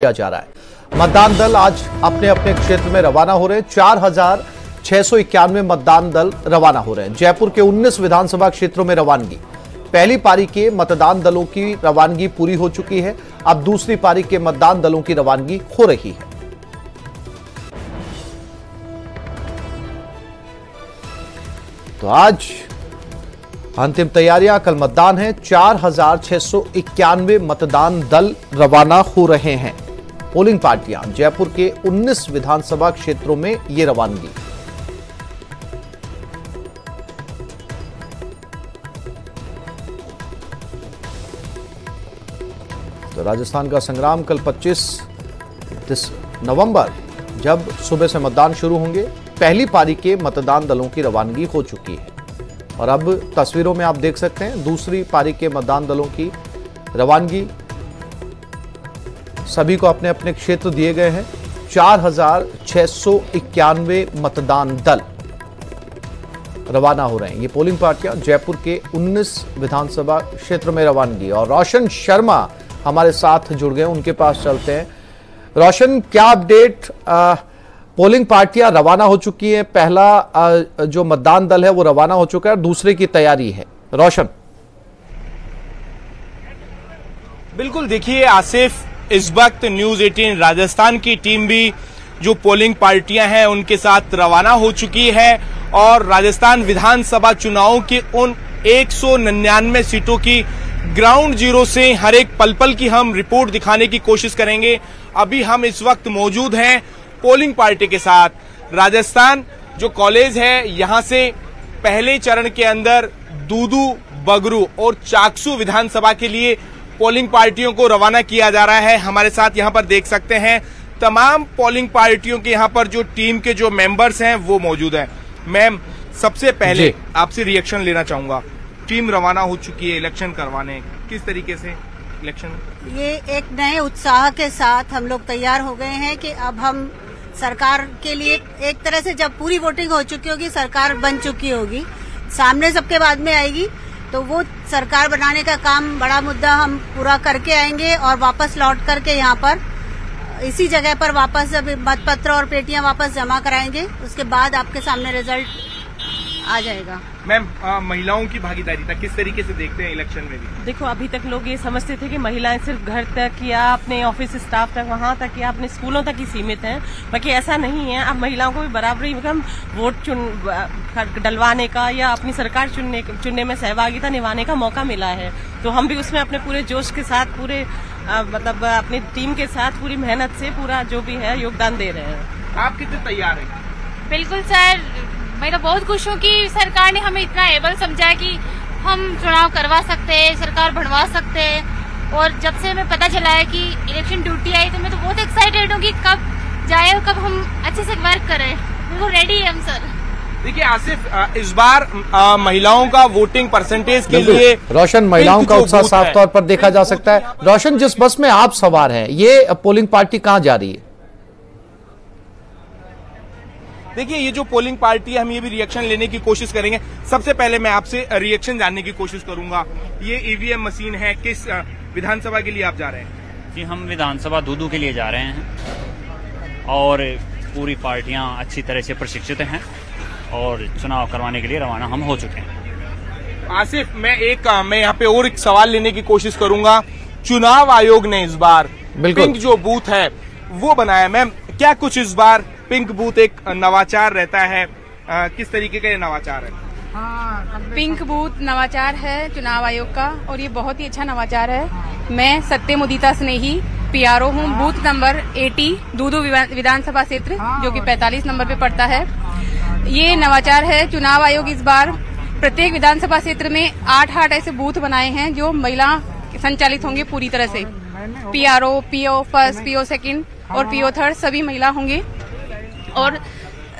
किया जा रहा है। मतदान दल आज अपने अपने क्षेत्र में रवाना हो रहे हैं। 4,691 मतदान दल रवाना हो रहे हैं। जयपुर के 19 विधानसभा क्षेत्रों में रवानगी। पहली पारी के मतदान दलों की रवानगी पूरी हो चुकी है। अब दूसरी पारी के मतदान दलों की रवानगी हो रही है। तो आज अंतिम तैयारियां, कल मतदान है। 4,691 मतदान दल रवाना हो रहे हैं। पोलिंग पार्टियां जयपुर के 19 विधानसभा क्षेत्रों में ये रवानगी। तो राजस्थान का संग्राम कल 25 नवंबर जब सुबह से मतदान शुरू होंगे। पहली पारी के मतदान दलों की रवानगी हो चुकी है और अब तस्वीरों में आप देख सकते हैं दूसरी पारी के मतदान दलों की रवानगी। सभी को अपने अपने क्षेत्र दिए गए हैं। 4,691 मतदान दल रवाना हो रहे हैं। ये पोलिंग पार्टियां जयपुर के 19 विधानसभा क्षेत्र में रवानगी। और रोशन शर्मा हमारे साथ जुड़ गए, उनके पास चलते हैं। रोशन, क्या अपडेट? पोलिंग पार्टियां रवाना हो चुकी हैं। पहला जो मतदान दल है वो रवाना हो चुका है, दूसरे की तैयारी है। रोशन। बिल्कुल, देखिए आसिफ, इस वक्त न्यूज 18 राजस्थान की टीम भी जो पोलिंग पार्टियां हैं उनके साथ रवाना हो चुकी है और राजस्थान विधानसभा चुनावों की उन 199 सीटों की ग्राउंड जीरो से हर एक पल पल की हम रिपोर्ट दिखाने की कोशिश करेंगे। अभी हम इस वक्त मौजूद हैं पोलिंग पार्टी के साथ। राजस्थान जो कॉलेज है, यहां से पहले चरण के अंदर दूदू, बगरू और चाकसू विधानसभा के लिए पोलिंग पार्टियों को रवाना किया जा रहा है। हमारे साथ यहां पर देख सकते हैं तमाम पोलिंग पार्टियों के यहां पर जो टीम के जो मेंबर्स हैं वो मौजूद हैं। मैम, सबसे पहले आपसे रिएक्शन लेना चाहूंगा। टीम रवाना हो चुकी है इलेक्शन करवाने, किस तरीके से इलेक्शन? ये एक नए उत्साह के साथ हम लोग तैयार हो गए हैं कि अब हम सरकार के लिए एक तरह से जब पूरी वोटिंग हो चुकी होगी, सरकार बन चुकी होगी, सामने सबके बाद में आएगी, तो वो सरकार बनाने का काम, बड़ा मुद्दा हम पूरा करके आएंगे और वापस लौट करके यहाँ पर इसी जगह पर वापस जब मतपत्र और पेटियां वापस जमा कराएंगे, उसके बाद आपके सामने रिजल्ट आ जाएगा। मैम, महिलाओं की भागीदारी था, किस तरीके से देखते हैं इलेक्शन में भी? देखो, अभी तक लोग ये समझते थे कि महिलाएं सिर्फ घर तक या अपने ऑफिस स्टाफ तक, वहां तक या अपने स्कूलों तक ही सीमित हैं, बाकी ऐसा नहीं है। अब महिलाओं को भी बराबरी वोट डलवाने का या अपनी सरकार चुनने में सहभागिता निभाने का मौका मिला है। तो हम भी उसमें अपने पूरे जोश के साथ, पूरे मतलब अपनी टीम के साथ पूरी मेहनत से पूरा जो भी है योगदान दे रहे हैं। आप कितने तैयार हैं? बिल्कुल सर, मैं तो बहुत खुश हूँ कि सरकार ने हमें इतना एबल समझा कि हम चुनाव करवा सकते हैं, सरकार बनवा सकते हैं। और जब से हमें पता चला है कि इलेक्शन ड्यूटी आई तो मैं तो बहुत एक्साइटेड हूँ कि कब जाए और कब हम अच्छे से वर्क करें। बिल्कुल रेडी है हम सर। देखिए आसिफ, इस बार महिलाओं का वोटिंग परसेंटेज के लिए रोशन, महिलाओं का उत्साह साफ तौर पर देखा जा सकता है। रोशन, जिस बस में आप सवार हैं, ये पोलिंग पार्टी कहाँ जा रही है? देखिए, ये जो पोलिंग पार्टी है, हम ये भी रिएक्शन लेने की कोशिश करेंगे। सबसे पहले मैं आपसे रिएक्शन जानने की कोशिश करूंगा। ये ईवीएम मशीन है, किस विधानसभा के लिए आप जा रहे हैं? जी, हम विधानसभा दूदू के लिए जा रहे हैं और पूरी पार्टियां अच्छी तरह से प्रशिक्षित हैं और चुनाव करवाने के लिए रवाना हम हो चुके हैं। आसिफ, मैं यहाँ पे और एक सवाल लेने की कोशिश करूंगा। चुनाव आयोग ने इस बार पिंक जो बूथ है वो बनाया। मैम, क्या कुछ इस बार पिंक बूथ एक नवाचार रहता है, किस तरीके का ये नवाचार है? पिंक बूथ नवाचार है चुनाव आयोग का और ये बहुत ही अच्छा नवाचार है। मैं सत्यमुदिता स्नेही PRO हूँ, बूथ नंबर 80 दूदू विधानसभा क्षेत्र, जो कि 45 नंबर पे पड़ता है। ये नवाचार है। चुनाव आयोग इस बार प्रत्येक विधानसभा क्षेत्र में 8 ऐसे बूथ बनाए हैं जो महिला संचालित होंगे पूरी तरह से। PRO, PO first, PO second और PO थर्ड सभी महिला होंगे। और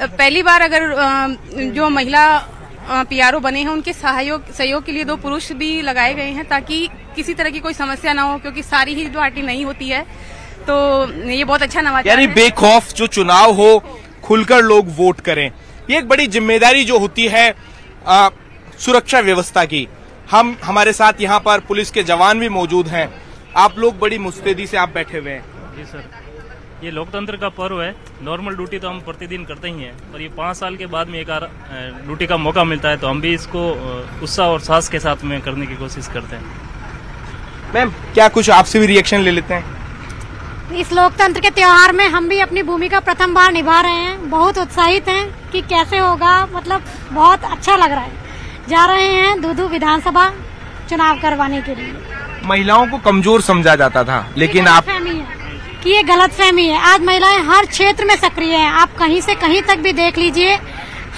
पहली बार अगर जो महिला PRO बने हैं उनके सहयोग के लिए 2 पुरुष भी लगाए गए हैं ताकि किसी तरह की कोई समस्या ना हो, क्योंकि सारी ही पार्टी नहीं होती है। तो ये बहुत अच्छा नवाचार है। यानी बेखौफ जो चुनाव हो, खुलकर लोग वोट करें, ये एक बड़ी जिम्मेदारी जो होती है सुरक्षा व्यवस्था की। हमारे साथ यहाँ पर पुलिस के जवान भी मौजूद हैं। आप लोग बड़ी मुस्तैदी से आप बैठे हुए हैं, जी सर, ये लोकतंत्र का पर्व है। नॉर्मल ड्यूटी तो हम प्रतिदिन करते ही हैं, पर ये 5 साल के बाद में एक ड्यूटी का मौका मिलता है तो हम भी इसको उत्साह और साहस के साथ में करने की कोशिश करते हैं। मैम, क्या कुछ आपसे भी रिएक्शन ले लेते हैं? इस लोकतंत्र के त्योहार में हम भी अपनी भूमिका प्रथम बार निभा रहे हैं। बहुत उत्साहित हैं कि कैसे होगा, मतलब बहुत अच्छा लग रहा है। जा रहे हैं दूदू विधानसभा चुनाव करवाने के लिए। महिलाओं को कमजोर समझा जाता था, लेकिन आप कि ये गलतफहमी है। आज महिलाएं हर क्षेत्र में सक्रिय हैं। आप कहीं से कहीं तक भी देख लीजिए,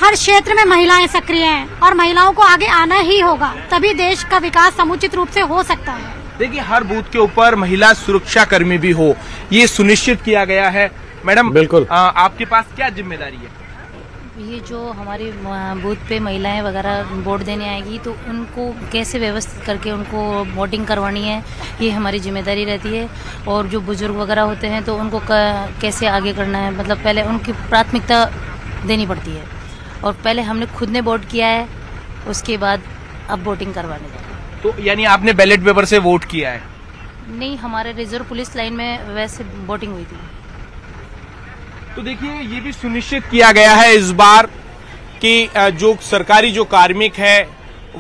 हर क्षेत्र में महिलाएं सक्रिय हैं और महिलाओं को आगे आना ही होगा, तभी देश का विकास समुचित रूप से हो सकता है। देखिए, हर बूथ के ऊपर महिला सुरक्षा कर्मी भी हो, ये सुनिश्चित किया गया है। मैडम, बिल्कुल, आपके पास क्या जिम्मेदारी है? ये जो हमारे बूथ पे महिलाएं वगैरह वोट देने आएगी तो उनको कैसे व्यवस्थित करके उनको वोटिंग करवानी है, ये हमारी जिम्मेदारी रहती है। और जो बुजुर्ग वगैरह होते हैं तो उनको कैसे आगे करना है, मतलब पहले उनकी प्राथमिकता देनी पड़ती है। और पहले हमने खुद ने वोट किया है, उसके बाद अब वोटिंग करवाने जा रहे हैं। तो यानी आपने बैलेट पेपर से वोट किया है? नहीं, हमारे रिजर्व पुलिस लाइन में वैसे वोटिंग हुई थी। तो देखिए, ये भी सुनिश्चित किया गया है इस बार कि जो सरकारी जो कार्मिक है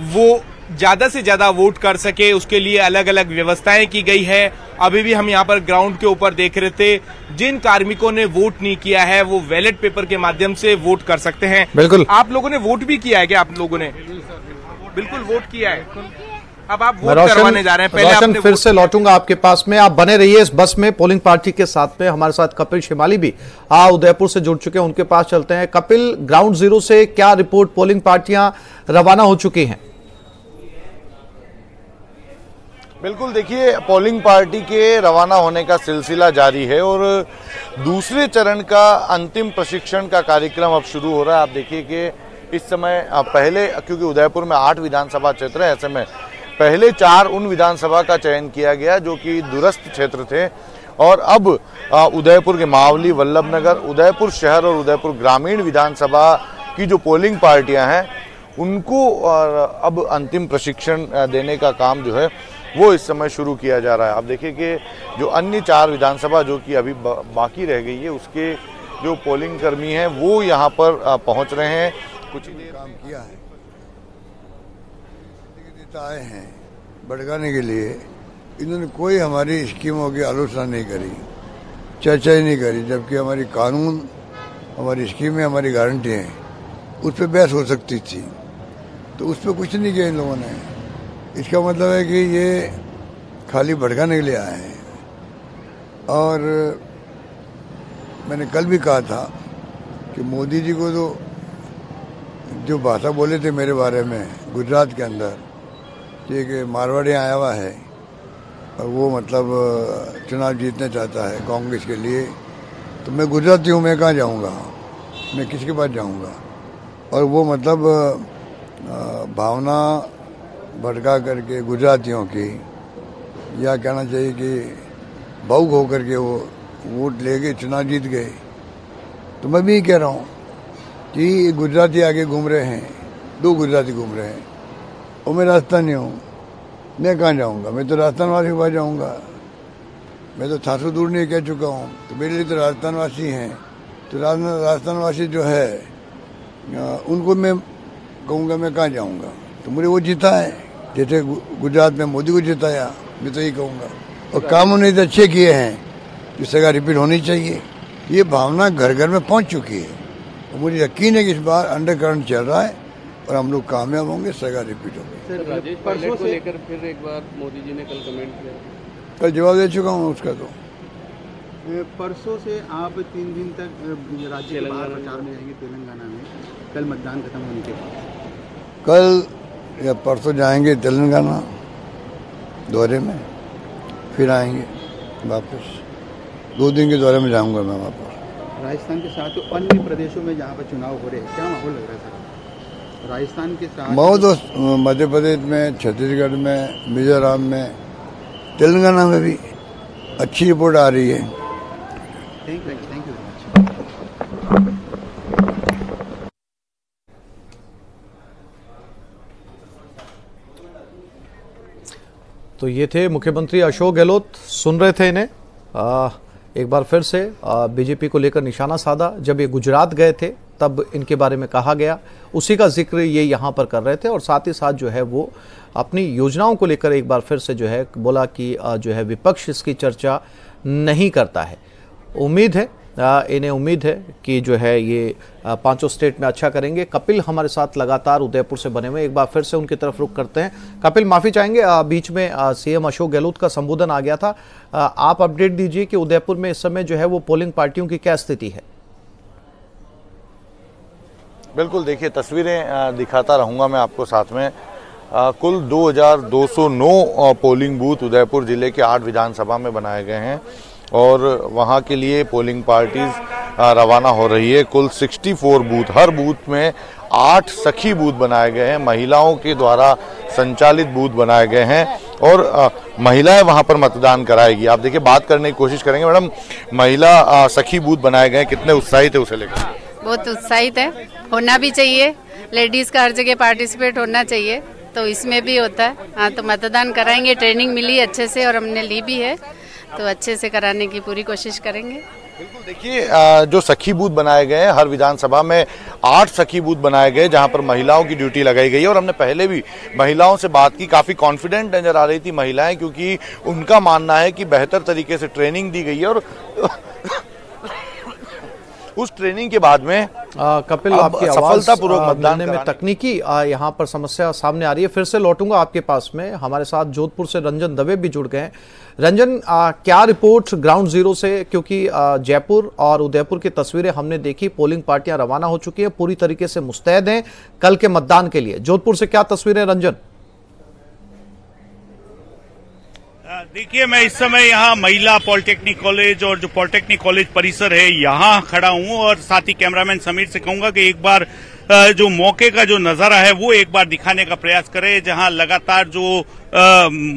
वो ज्यादा से ज्यादा वोट कर सके, उसके लिए अलग अलग व्यवस्थाएं की गई है। अभी भी हम यहाँ पर ग्राउंड के ऊपर देख रहे थे, जिन कार्मिकों ने वोट नहीं किया है वो बैलेट पेपर के माध्यम से वोट कर सकते हैं। बिल्कुल। आप लोगों ने वोट भी किया है क्या? आप लोगों ने बिल्कुल वोट किया है। अब आप वोट करवाने जा रहे हैं। पहले रोशन, फिर से लौटूंगा आपके पास में। आप बने रहिए इस बस में पोलिंग पार्टी के साथ में। हमारे साथ कपिल शिमाली भी उदयपुर से जुड़ चुके हैं, उनके पास चलते हैं। कपिल, ग्राउंड जीरो से क्या रिपोर्ट? पोलिंग पार्टियां रवाना हो चुकी हैं। बिल्कुल, देखिए, पोलिंग पार्टी के रवाना होने का सिलसिला जारी है और दूसरे चरण का अंतिम प्रशिक्षण का कार्यक्रम अब शुरू हो रहा है। आप देखिए कि इस समय पहले, क्योंकि उदयपुर में 8 विधानसभा क्षेत्र है, ऐसे में पहले 4 उन विधानसभा का चयन किया गया जो कि दूरस्थ क्षेत्र थे और अब उदयपुर के मावली, वल्लभनगर, उदयपुर शहर और उदयपुर ग्रामीण विधानसभा की जो पोलिंग पार्टियां हैं उनको अब अंतिम प्रशिक्षण देने का काम जो है वो इस समय शुरू किया जा रहा है। आप देखिए कि जो अन्य 4 विधानसभा जो कि अभी बाकी रह गई है उसके जो पोलिंग कर्मी हैं वो यहाँ पर पहुँच रहे हैं। कुछ ही देर काम किया है, आए हैं भड़काने के लिए। इन्होंने कोई हमारी स्कीमों की आलोचना नहीं करी, चर्चा ही नहीं करी, जबकि हमारी कानून, हमारी स्कीमें, हमारी गारंटी हैं, उस पर बहस हो सकती थी। तो उस पर कुछ नहीं किया इन लोगों ने। इसका मतलब है कि ये खाली भड़काने के लिए आए हैं। और मैंने कल भी कहा था कि मोदी जी को तो जो भाषा बोले थे मेरे बारे में गुजरात के अंदर, कि मारवाड़ी आया हुआ है और वो मतलब चुनाव जीतना चाहता है कांग्रेस के लिए, तो मैं गुजराती हूँ, मैं कहाँ जाऊँगा, मैं किसके पास जाऊँगा। और वो मतलब भावना भड़का करके गुजरातियों की, या कहना चाहिए कि भावुक होकर के वो वोट ले गए, चुनाव जीत गए। तो मैं भी कह रहा हूँ कि गुजराती आगे घूम रहे हैं, 2 गुजराती घूम रहे हैं और मैं राजस्थानी हूँ, मैं कहाँ जाऊँगा, मैं तो राजस्थान वासी के पास जाऊँगा। मैं तो थासू दूर नहीं कह चुका हूँ, तो मेरे लिए तो राजस्थान वासी हैं। तो राजस्थान वासी जो है उनको मैं कहूँगा मैं कहाँ जाऊँगा। तो मुझे वो जीता है, जैसे गुजरात में मोदी को जिताया, मैं तो यही कहूँगा। और काम उन्होंने इतने अच्छे किए हैं कि सगा रिपीट होनी चाहिए। ये भावना घर घर में पहुँच चुकी है और मुझे यकीन है कि इस बार अंडरकरंट चल रहा है और हम लोग कामयाब होंगे, सगा रिपीट होंगे। राजेश पायलट को लेकर फिर एक बार मोदी जी ने कल कमेंट किया, कल जवाब दे चुका हूँ उसका। तो परसों से आप 3 दिन तक राज्य के बाहर प्रचार में जाएंगे तेलंगाना में, कल मतदान खत्म होने के बाद। कल या परसों जाएंगे तेलंगाना दौरे में, फिर आएंगे वापस। 2 दिन के दौरे में जाऊंगा मैं वापस। राजस्थान के साथ तो अन्य प्रदेशों में जहाँ पर चुनाव हो रहे हैं, क्या माहौल लग रहा है सर? राजस्थान के साथ बहुत, मध्य प्रदेश में, छत्तीसगढ़ में, मिजोरम में, तेलंगाना में भी अच्छी रिपोर्ट आ रही है। Thank you. तो ये थे मुख्यमंत्री अशोक गहलोत, सुन रहे थे इन्हें। एक बार फिर से बीजेपी को लेकर निशाना साधा। जब ये गुजरात गए थे तब इनके बारे में कहा गया, उसी का जिक्र ये यहाँ पर कर रहे थे और साथ ही साथ जो है वो अपनी योजनाओं को लेकर एक बार फिर से जो है बोला कि जो है विपक्ष इसकी चर्चा नहीं करता है। उम्मीद है इन्हें उम्मीद है कि जो है ये पांचों स्टेट में अच्छा करेंगे। कपिल हमारे साथ लगातार उदयपुर से बने हुए, एक बार फिर से उनकी तरफ रुख करते हैं। कपिल, माफी चाहेंगे, बीच में सीएम अशोक गहलोत का संबोधन आ गया था। आप अपडेट दीजिए कि उदयपुर में इस समय जो है वो पोलिंग पार्टियों की क्या स्थिति है। बिल्कुल, देखिए तस्वीरें दिखाता रहूंगा मैं आपको साथ में। कुल 2209 पोलिंग बूथ उदयपुर जिले के 8 विधानसभा में बनाए गए हैं और वहां के लिए पोलिंग पार्टीज रवाना हो रही है। कुल 64 बूथ, हर बूथ में 8 सखी बूथ बनाए गए हैं, महिलाओं के द्वारा संचालित बूथ बनाए गए हैं और महिलाएं वहां पर मतदान कराएगी। आप देखिए, बात करने की कोशिश करेंगे। मैडम, महिला सखी बूथ बनाए गए, कितने उत्साहित है उसे लेकर? बहुत उत्साहित है, होना भी चाहिए। लेडीज का हर जगह पार्टिसिपेट होना चाहिए, तो इसमें भी होता है। हाँ, तो मतदान कराएंगे, ट्रेनिंग मिली अच्छे से और हमने ली भी है, तो अच्छे से कराने की पूरी कोशिश करेंगे। बिल्कुल, देखिए जो सखी बूथ बनाए गए हैं, हर विधानसभा में 8 सखी बूथ बनाए गए जहां पर महिलाओं की ड्यूटी लगाई गई है और हमने पहले भी महिलाओं से बात की, काफी कॉन्फिडेंट नजर आ रही थी महिलाएं, क्योंकि उनका मानना है कि बेहतर तरीके से ट्रेनिंग दी गई है और उस ट्रेनिंग के बाद में कपिल आपकी सफलतापूर्वक मतदान में तकनीकी यहाँ पर समस्या सामने आ रही है। फिर से लौटूंगा आपके पास में। हमारे साथ जोधपुर से रंजन दवे भी जुड़ गए हैं। रंजन, क्या रिपोर्ट ग्राउंड जीरो से, क्योंकि जयपुर और उदयपुर की तस्वीरें हमने देखी, पोलिंग पार्टियां रवाना हो चुकी है, पूरी तरीके से मुस्तैद हैं कल के मतदान के लिए। जोधपुर से क्या तस्वीरें रंजन? देखिए, मैं इस समय यहाँ महिला पॉलिटेक्निक कॉलेज और जो पॉलिटेक्निक कॉलेज परिसर है यहाँ खड़ा हूँ और साथ ही कैमरामैन समीर से कहूंगा कि एक बार जो मौके का जो नजारा है वो एक बार दिखाने का प्रयास करें, जहाँ लगातार जो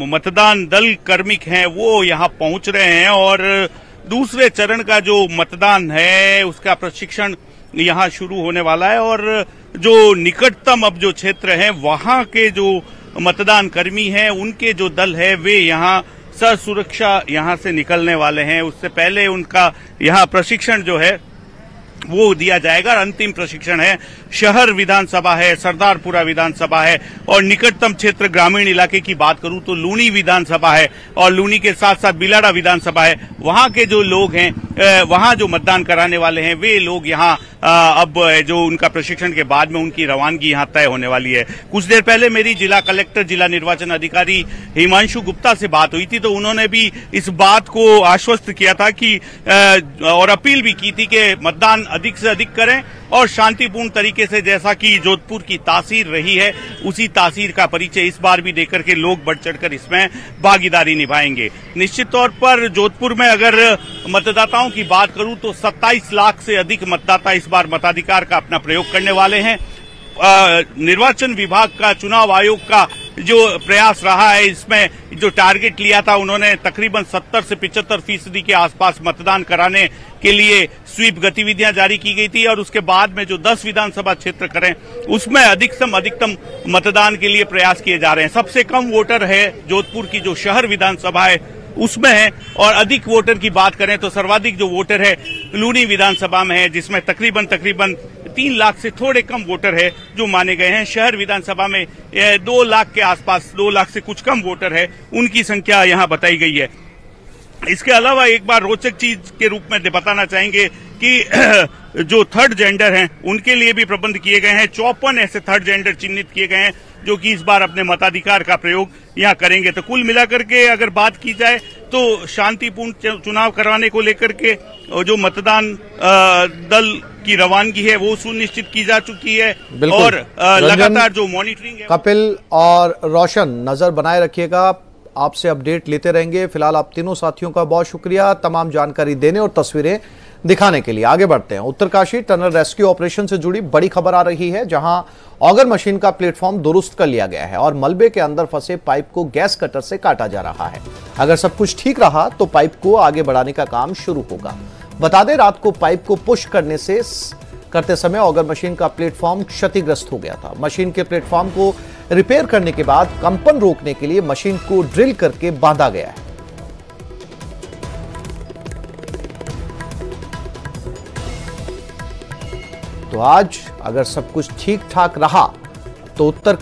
मतदान दल कार्मिक हैं वो यहाँ पहुंच रहे हैं और दूसरे चरण का जो मतदान है उसका प्रशिक्षण यहाँ शुरू होने वाला है और जो निकटतम अब जो क्षेत्र है वहाँ के जो मतदान कर्मी हैं उनके जो दल है वे यहाँ ससुरक्षा यहाँ से निकलने वाले हैं। उससे पहले उनका यहाँ प्रशिक्षण जो है वो दिया जाएगा। अंतिम प्रशिक्षण है, शहर विधानसभा है, सरदारपुरा विधानसभा है और निकटतम क्षेत्र ग्रामीण इलाके की बात करूं तो लूनी विधानसभा है और लूनी के साथ साथ बिलाड़ा विधानसभा है। वहां के जो लोग हैं, वहां जो मतदान कराने वाले हैं वे लोग यहाँ अब जो उनका प्रशिक्षण के बाद में उनकी रवानगी यहाँ तय होने वाली है। कुछ देर पहले मेरी जिला कलेक्टर, जिला निर्वाचन अधिकारी हिमांशु गुप्ता से बात हुई थी, तो उन्होंने भी इस बात को आश्वस्त किया था कि और अपील भी की थी कि मतदान अधिक से अधिक करें और शांतिपूर्ण तरीके से, जैसा कि जोधपुर की तासीर रही है उसी तासीर का परिचय इस बार भी देकर के लोग बढ़ चढ़कर इसमें भागीदारी निभाएंगे। निश्चित तौर पर जोधपुर में अगर मतदाताओं की बात करूं तो 27 लाख से अधिक मतदाता इस बार मताधिकार का अपना प्रयोग करने वाले हैं। निर्वाचन विभाग का, चुनाव आयोग का जो प्रयास रहा है, इसमें जो टारगेट लिया था उन्होंने तकरीबन 70 से 75% के आसपास मतदान कराने के लिए स्वीप गतिविधियां जारी की गई थी और उसके बाद में जो 10 विधानसभा क्षेत्र करें उसमें अधिकतम मतदान के लिए प्रयास किए जा रहे हैं। सबसे कम वोटर है जोधपुर की जो शहर विधानसभा है उसमें है और अधिक वोटर की बात करें तो सर्वाधिक जो वोटर है लूनी विधानसभा में है, जिसमें तकरीबन 3 लाख से थोड़े कम वोटर है जो माने गए हैं। शहर विधानसभा में 2 लाख के आसपास, 2 लाख से कुछ कम वोटर है, उनकी संख्या यहाँ बताई गई है। इसके अलावा एक बार रोचक चीज के रूप में बताना चाहेंगे कि जो थर्ड जेंडर हैं उनके लिए भी प्रबंध किए गए हैं। 54 ऐसे थर्ड जेंडर चिन्हित किए गए हैं जो कि इस बार अपने मताधिकार का प्रयोग यहाँ करेंगे। तो कुल मिलाकर के अगर बात की जाए तो शांतिपूर्ण चुनाव करवाने को लेकर के जो मतदान दल की रवानगी है वो सुनिश्चित की जा चुकी है और लगातार जो मॉनिटरिंग है। कपिल और रोशन, नजर बनाए रखिएगा, आपसे अपडेट लेते रहेंगे। फिलहाल आप तीनों साथियों का बहुत शुक्रिया तमाम जानकारी देने और तस्वीरें दिखाने के लिए। आगे बढ़ते हैं। उत्तरकाशी टनल रेस्क्यू ऑपरेशन से जुड़ी बड़ी खबर आ रही है, जहां ऑगर मशीन का प्लेटफॉर्म दुरुस्त कर लिया गया है और मलबे के अंदर फंसे पाइप को गैस कटर से काटा जा रहा है। अगर सब कुछ ठीक रहा तो पाइप को आगे बढ़ाने का काम शुरू होगा। बता दें, रात को पाइप को पुश करते समय ऑगर मशीन का प्लेटफॉर्म क्षतिग्रस्त हो गया था। मशीन के प्लेटफॉर्म को रिपेयर करने के बाद कंपन रोकने के लिए मशीन को ड्रिल करके बांधा गया है। तो आज अगर सब कुछ ठीक ठाक रहा तो उत्तर